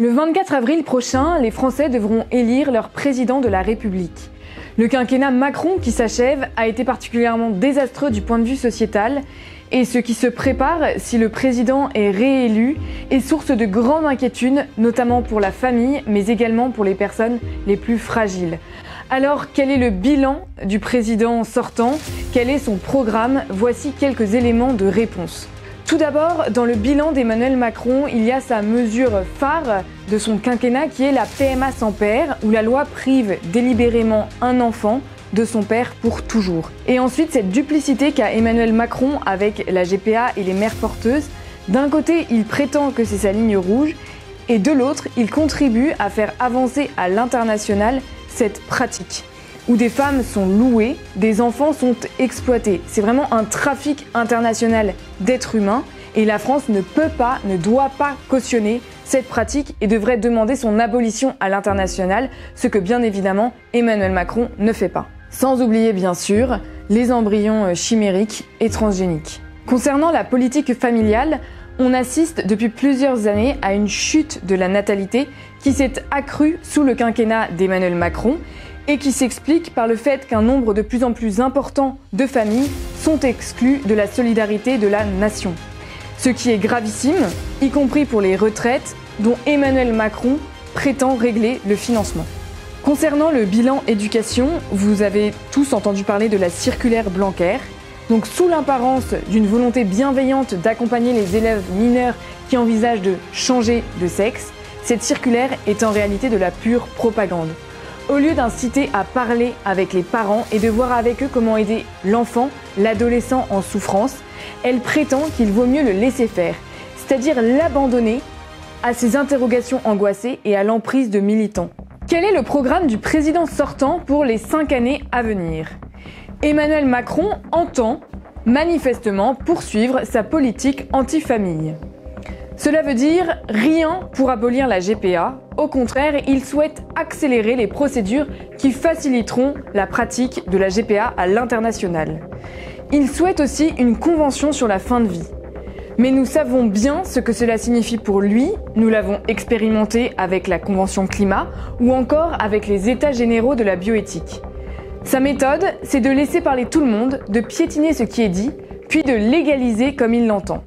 Le 24 avril prochain, les Français devront élire leur président de la République. Le quinquennat Macron qui s'achève a été particulièrement désastreux du point de vue sociétal et ce qui se prépare si le président est réélu est source de grande inquiétude, notamment pour la famille mais également pour les personnes les plus fragiles. Alors quel est le bilan du président sortant? Quel est son programme? Voici quelques éléments de réponse. Tout d'abord, dans le bilan d'Emmanuel Macron, il y a sa mesure phare de son quinquennat qui est la PMA sans père, où la loi prive délibérément un enfant de son père pour toujours. Et ensuite, cette duplicité qu'a Emmanuel Macron avec la GPA et les mères porteuses. D'un côté, il prétend que c'est sa ligne rouge, et de l'autre, il contribue à faire avancer à l'international cette pratique, où des femmes sont louées, des enfants sont exploités. C'est vraiment un trafic international d'êtres humains et la France ne peut pas, ne doit pas cautionner cette pratique et devrait demander son abolition à l'international, ce que bien évidemment Emmanuel Macron ne fait pas. Sans oublier bien sûr les embryons chimériques et transgéniques. Concernant la politique familiale, on assiste depuis plusieurs années à une chute de la natalité qui s'est accrue sous le quinquennat d'Emmanuel Macron et qui s'explique par le fait qu'un nombre de plus en plus important de familles sont exclues de la solidarité de la nation. Ce qui est gravissime, y compris pour les retraites, dont Emmanuel Macron prétend régler le financement. Concernant le bilan éducation, vous avez tous entendu parler de la circulaire Blanquer. Donc sous l'apparence d'une volonté bienveillante d'accompagner les élèves mineurs qui envisagent de changer de sexe, cette circulaire est en réalité de la pure propagande. Au lieu d'inciter à parler avec les parents et de voir avec eux comment aider l'enfant, l'adolescent en souffrance, elle prétend qu'il vaut mieux le laisser faire, c'est-à-dire l'abandonner à ses interrogations angoissées et à l'emprise de militants. Quel est le programme du président sortant pour les 5 années à venir? Emmanuel Macron entend manifestement poursuivre sa politique anti-famille. Cela veut dire rien pour abolir la GPA. Au contraire, il souhaite accélérer les procédures qui faciliteront la pratique de la GPA à l'international. Il souhaite aussi une convention sur la fin de vie. Mais nous savons bien ce que cela signifie pour lui. Nous l'avons expérimenté avec la Convention climat ou encore avec les états généraux de la bioéthique. Sa méthode, c'est de laisser parler tout le monde, de piétiner ce qui est dit, puis de légaliser comme il l'entend.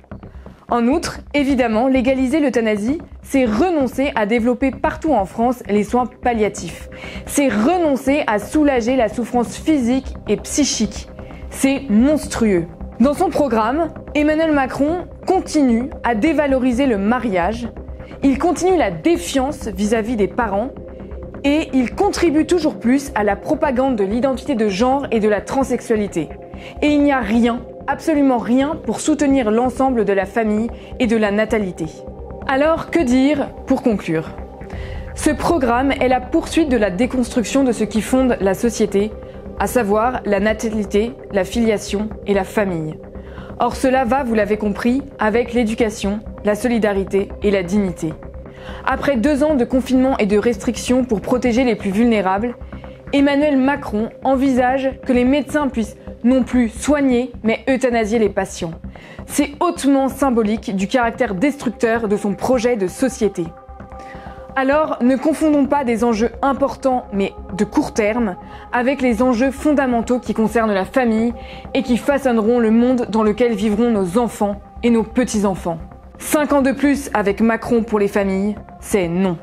En outre, évidemment, légaliser l'euthanasie, c'est renoncer à développer partout en France les soins palliatifs. C'est renoncer à soulager la souffrance physique et psychique. C'est monstrueux. Dans son programme, Emmanuel Macron continue à dévaloriser le mariage, il continue la défiance vis-à-vis des parents et il contribue toujours plus à la propagande de l'identité de genre et de la transsexualité. Et il n'y a rien, absolument rien pour soutenir l'ensemble de la famille et de la natalité. Alors, que dire pour conclure? Ce programme est la poursuite de la déconstruction de ce qui fonde la société, à savoir la natalité, la filiation et la famille. Or cela va, vous l'avez compris, avec l'éducation, la solidarité et la dignité. Après 2 ans de confinement et de restrictions pour protéger les plus vulnérables, Emmanuel Macron envisage que les médecins puissent non plus soigner, mais euthanasier les patients. C'est hautement symbolique du caractère destructeur de son projet de société. Alors, ne confondons pas des enjeux importants, mais de court terme, avec les enjeux fondamentaux qui concernent la famille et qui façonneront le monde dans lequel vivront nos enfants et nos petits-enfants. 5 ans de plus avec Macron pour les familles, c'est non.